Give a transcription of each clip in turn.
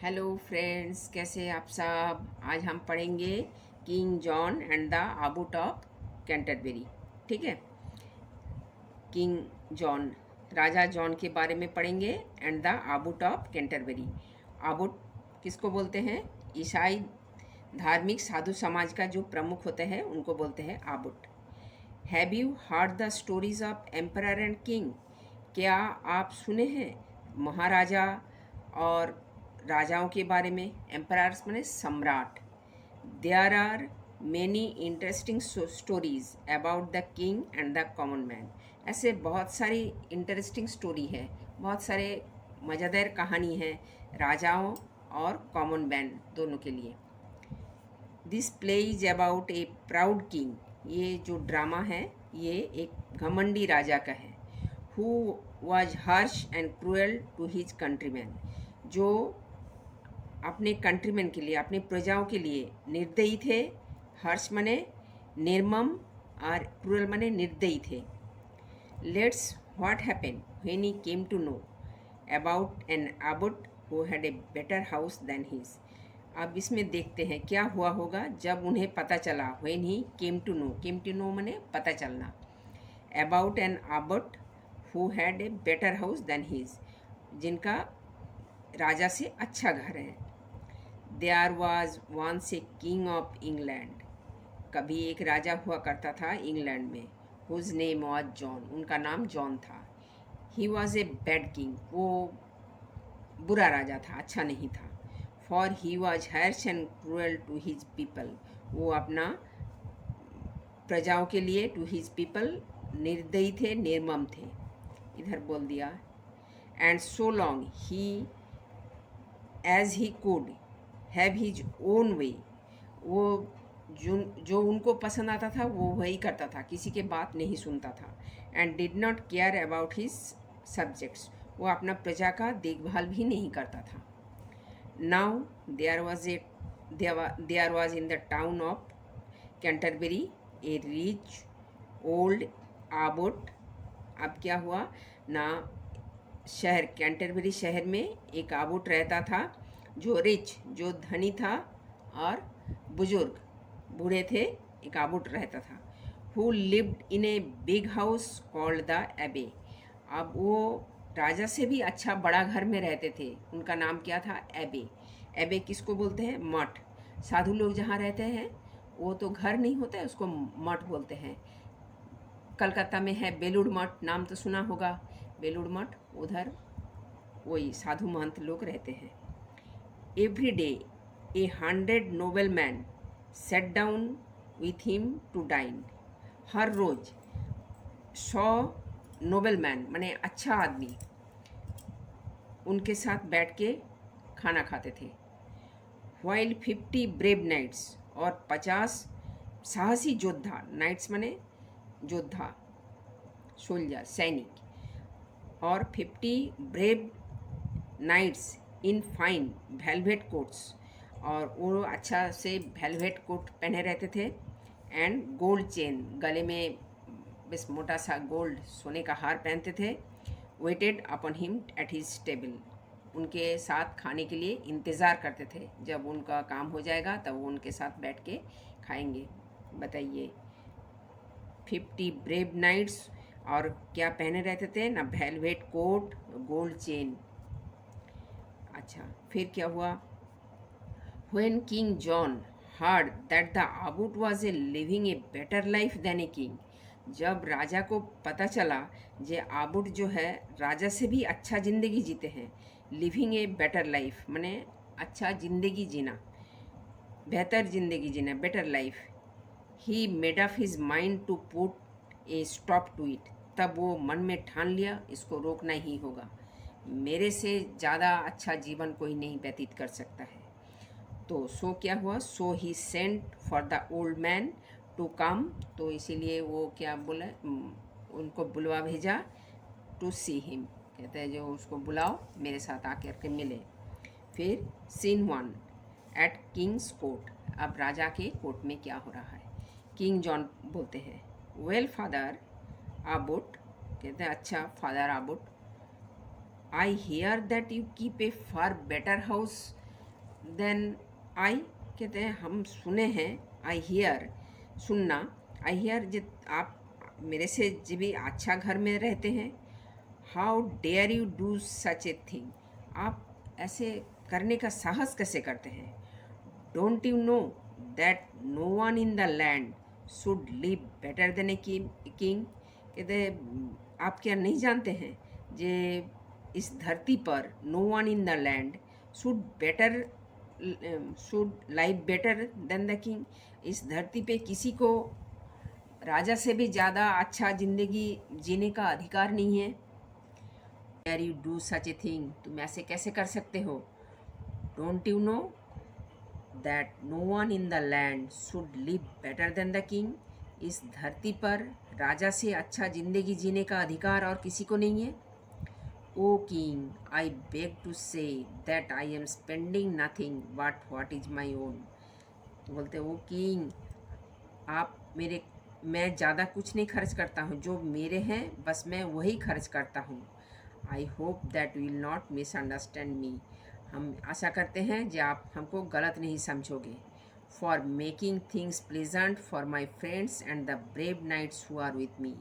Hello friends, कैसे आप सब। आज हम पढ़ेंगे king John and the abbot of Canterbury. ठीक है। किंग जॉन, राजा जॉन के बारे में पढ़ेंगे and the abbot of Canterbury. आबूट किसको बोलते हैं? ईसाई धार्मिक साधु समाज का जो प्रमुख होते हैं उनको बोलते हैं abbot. Have you heard the stories of emperor and king? क्या आप सुने हैं महाराजा और राजाओं के बारे में? एम्परर्स माने सम्राट। There are many interesting stories about the king and the common man. ऐसे बहुत सारी इंटरेस्टिंग स्टोरी है, बहुत सारे मज़ेदार कहानी है राजाओं और कॉमन मैन दोनों के लिए। This play is about A proud king. ये जो ड्रामा है ये एक घमंडी राजा का है। Who was harsh and cruel to his countryman, जो अपने कंट्रीमैन के लिए, अपने प्रजाओं के लिए निर्दयी थे। हर्ष मने निर्मम और क्रूएल मने निर्दयी थे। Let's what happened when he came to know about an abbot who had a better house than his। अब इसमें देखते हैं क्या हुआ होगा जब उन्हें पता चला। When he came to know मने पता चलना। About an abbot who had a better house than his, जिनका राजा से अच्छा घर है। There was once a king of England. कभी एक राजा हुआ करता था इंग्लैंड में। हुज नेम वॉज जॉन, उनका नाम जॉन था। He was a bad king, वो बुरा राजा था, अच्छा नहीं था। For he was harsh and cruel to his people, वो अपना प्रजाओं के लिए, टू हिज पीपल निर्दयी थे, निर्मम थे। इधर बोल दिया। And so long he as he could have his own way, वो जो उनको पसंद आता था वो वही करता था, किसी के बात नहीं सुनता था। And did not care about his subjects, वो अपना प्रजा का देखभाल भी नहीं करता था। Now there was in the town of Canterbury a rich old abbot. अब क्या हुआ ना, शहर कैंटरबरी शहर में एक आबोट रहता था जो रिच, जो धनी था और बुजुर्ग, बूढ़े थे। एक आबोट रहता था। Who lived in a big house called the एबे। अब वो राजा से भी अच्छा बड़ा घर में रहते थे। उनका नाम क्या था? एबे। एबे किसको बोलते हैं? मठ। साधु लोग जहाँ रहते हैं वो तो घर नहीं होता है, उसको मठ बोलते हैं। कलकत्ता में है बेलूड़ मठ, नाम तो सुना होगा। बेलूड़ मठ, उधर वही साधु महंत लोग रहते हैं। Every day a 100 noble man set down with him to dine. हर रोज 100 नोबल मैन माने अच्छा आदमी उनके साथ बैठ के खाना खाते थे। व्हाइल 50 ब्रेव नाइट्स, और 50 साहसी योद्धा, नाइट्स माने योद्धा, सोल्जर, सैनिक, और 50 brave knights in fine velvet coats, और वो अच्छा से वेलवेट कोट पहने रहते थे। एंड गोल्ड चेन, गले में बस मोटा सा गोल्ड सोने का हार पहनते थे। Waited upon him at his table, उनके साथ खाने के लिए इंतज़ार करते थे। जब उनका काम हो जाएगा तब वो उनके साथ बैठ के खाएंगे। बताइए, 50 ब्रेव नाइट्स, और क्या पहने रहते थे ना? Velvet coat, gold chain. अच्छा, फिर क्या हुआ? When King John heard that the abbot was a living a better life than a king, जब राजा को पता चला जे आबुट जो है राजा से भी अच्छा ज़िंदगी जीते हैं। लिविंग ए बेटर लाइफ माने अच्छा ज़िंदगी जीना, बेहतर ज़िंदगी जीना, better life. He made up his mind to put a stop to it, तब वो मन में ठान लिया इसको रोकना ही होगा। मेरे से ज़्यादा अच्छा जीवन कोई नहीं व्यतीत कर सकता है। तो सो क्या हुआ? So he sent for the old man to come, तो इसीलिए वो क्या बोला, उनको बुलवा भेजा। टू सी हिम, कहते हैं जो उसको बुलाओ, मेरे साथ आकर के मिले। फिर सीन 1 एट किंग्स कोर्ट। अब राजा के कोर्ट में क्या हो रहा है? किंग जॉन बोलते हैं, वेल फादर आबुट, कहते हैं अच्छा father abbot, I hear that you keep a far better house than I कहते हैं हम सुने हैं, आई हियर सुनना, आई हियर जित आप मेरे से जी भी अच्छा घर में रहते हैं, how dare you do such a thing, आप ऐसे करने का साहस कैसे करते हैं, don't you know that no one in the land should live better than a king, कहते आप क्या नहीं जानते हैं जे इस धरती पर no one in the land should better should live better than the king, इस धरती पे किसी को राजा से भी ज़्यादा अच्छा ज़िंदगी जीने का अधिकार नहीं है। Care you do such a thing, तुम ऐसे कैसे कर सकते हो, don't you know that no one in the land should live better than the king, इस धरती पर राजा से अच्छा ज़िंदगी जीने का अधिकार और किसी को नहीं है। O king I beg to say that I am spending nothing but what is my own, तो बोलते ओ किंग आप मेरे, मैं ज़्यादा कुछ नहीं खर्च करता हूँ, जो मेरे हैं बस मैं वही खर्च करता हूँ। I hope that will not misunderstand मी, हम आशा करते हैं कि आप हमको गलत नहीं समझोगे। For making things pleasant for my friends and the brave knights who are with me,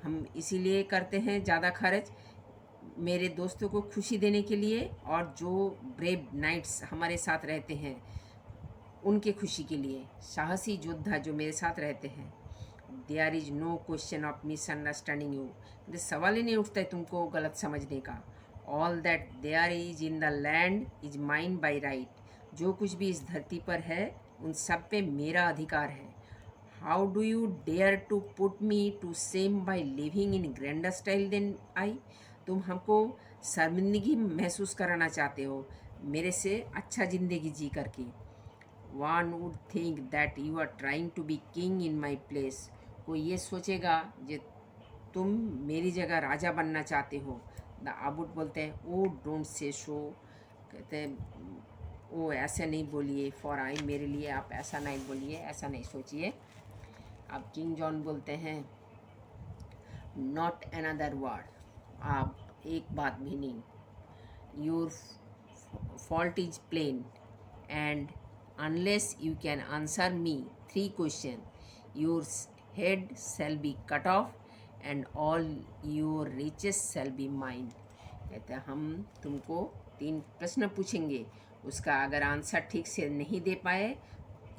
हम इसीलिए करते हैं ज़्यादा खर्च मेरे दोस्तों को खुशी देने के लिए और जो ब्रेव नाइट्स हमारे साथ रहते हैं उनके खुशी के लिए, साहसी योद्धा जो मेरे साथ रहते हैं। There is no question of misunderstanding you, सवाल ही नहीं उठता है तुमको गलत समझने का। All that there is in the land is mine by right, जो कुछ भी इस धरती पर है उन सब पे मेरा अधिकार है। How do you dare to put me to shame by living in grander style than I, तुम हमको शर्मिंदगी महसूस कराना चाहते हो मेरे से अच्छा ज़िंदगी जी करके। One would think that you are trying to be king in my place, कोई ये सोचेगा कि तुम मेरी जगह राजा बनना चाहते हो। द आबुट बोलते हैं ओ डोंट से शो, कहते हैं ओ ऐसे नहीं बोलिए, फॉर आई मेरे लिए आप ऐसा नहीं बोलिए, ऐसा नहीं सोचिए। अब किंग जॉन बोलते हैं नॉट अनदर वर्ड, आप एक बात भी नहीं, your fault is plain and unless you can answer me 3 question your head shall be cut off and all your riches shall be mine, कहते हैं हम तुमको 3 प्रश्न पूछेंगे, उसका अगर आंसर ठीक से नहीं दे पाए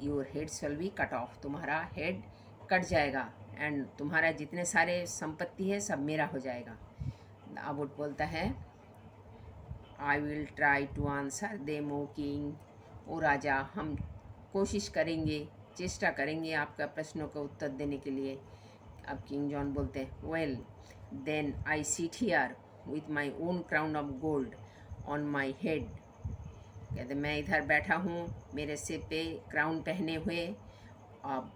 your head shall be cut of, तुम्हारा हेड कट जाएगा एंड तुम्हारा जितने सारे संपत्ति है सब मेरा हो जाएगा। आबुट बोलता है I will try to answer them O king, ओ राजा हम कोशिश करेंगे, चेष्टा करेंगे आपका प्रश्नों का उत्तर देने के लिए। अब किंग जॉन बोलते हैं well then I sit here with my own crown of gold on my head, कहते मैं इधर बैठा हूँ मेरे सिर पे क्राउन पहने हुए। अब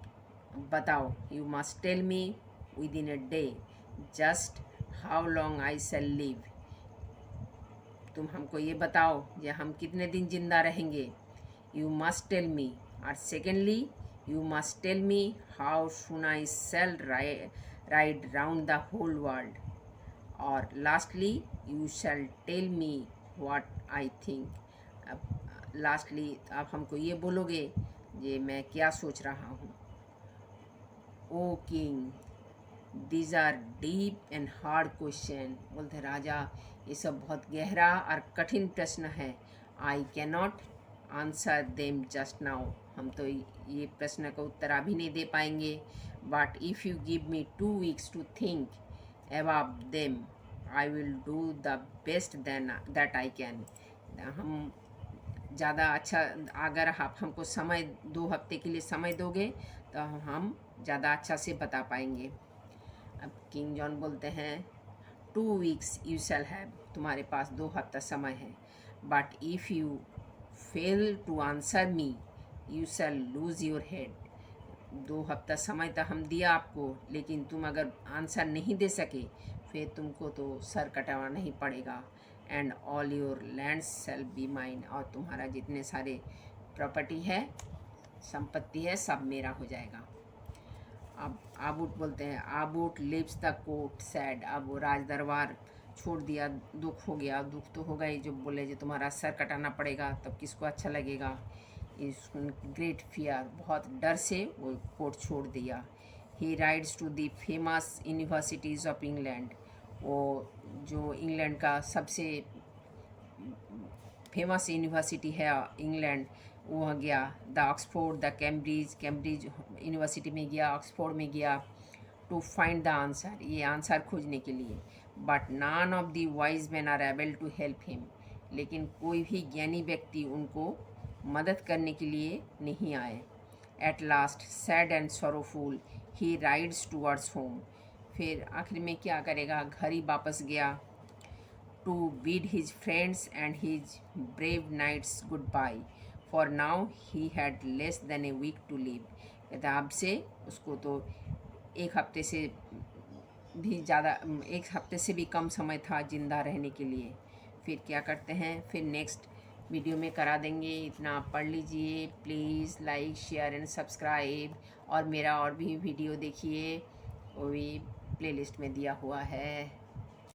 बताओ you must tell me within a day just how long I shall live, तुम हमको ये बताओ कि हम कितने दिन जिंदा रहेंगे। यू मस्ट टेल मी, और secondly you must tell me how soon I shall ride round the whole world, और lastly you shall tell me what I think, अब लास्टली आप हमको ये बोलोगे ये मैं क्या सोच रहा हूँ। O king these are deep and hard question, बोलते राजा ये सब बहुत गहरा और कठिन प्रश्न है। I can not answer them just now, हम तो ये प्रश्न का उत्तर अभी नहीं दे पाएंगे। But if you give me 2 weeks to think about them I will do the best than that I can, हम ज़्यादा अच्छा अगर आप हमको समय 2 हफ्ते के लिए समय दोगे तो हम ज़्यादा अच्छा से बता पाएंगे। अब किंग जॉन बोलते हैं 2 weeks यू शैल हैव, तुम्हारे पास 2 हफ्ता समय है। But if you fail to answer me you shall lose your head, 2 हफ्ता समय तो हम दिया आपको, लेकिन तुम अगर आंसर नहीं दे सके फिर तुमको तो सर कटवाना ही पड़ेगा। And all your lands shell be mine, और तुम्हारा जितने सारे प्रॉपर्टी है संपत्ति है सब मेरा हो जाएगा। अब आबूट बोलते हैं आबूट लिव्स द कोर्ट सैड, अब वो राज दरबार छोड़ दिया, दुख हो गया। दुख तो होगा ही, जब बोले जो तुम्हारा सर कटाना पड़ेगा तब किसको अच्छा लगेगा। इस ग्रेट फियर, बहुत डर से वो कोर्ट छोड़ दिया। He rides to the famous universities of England, वो जो इंग्लैंड का सबसे फेमस यूनिवर्सिटी है इंग्लैंड, वहाँ गया। The Oxford, the Cambridge university में गया, ऑक्सफोर्ड में गया, टू फाइंड द आंसर, ये आंसर खोजने के लिए। But none of the wise man are able to help him, लेकिन कोई भी ज्ञानी व्यक्ति उनको मदद करने के लिए नहीं आए। At last sad and sorrowful he rides towards home, फिर आखिर में क्या करेगा, घर ही वापस गया। to bid his friends and his brave knights goodbye, for now he had less than a week to live। कहता अब से उसको तो एक हफ्ते से भी ज़्यादा, एक हफ्ते से भी कम समय था ज़िंदा रहने के लिए। फिर क्या करते हैं, फिर नेक्स्ट वीडियो में करा देंगे। इतना आप पढ़ लीजिए, please like share and subscribe. और मेरा और भी वीडियो देखिए, वो भी प्लेलिस्ट में दिया हुआ है।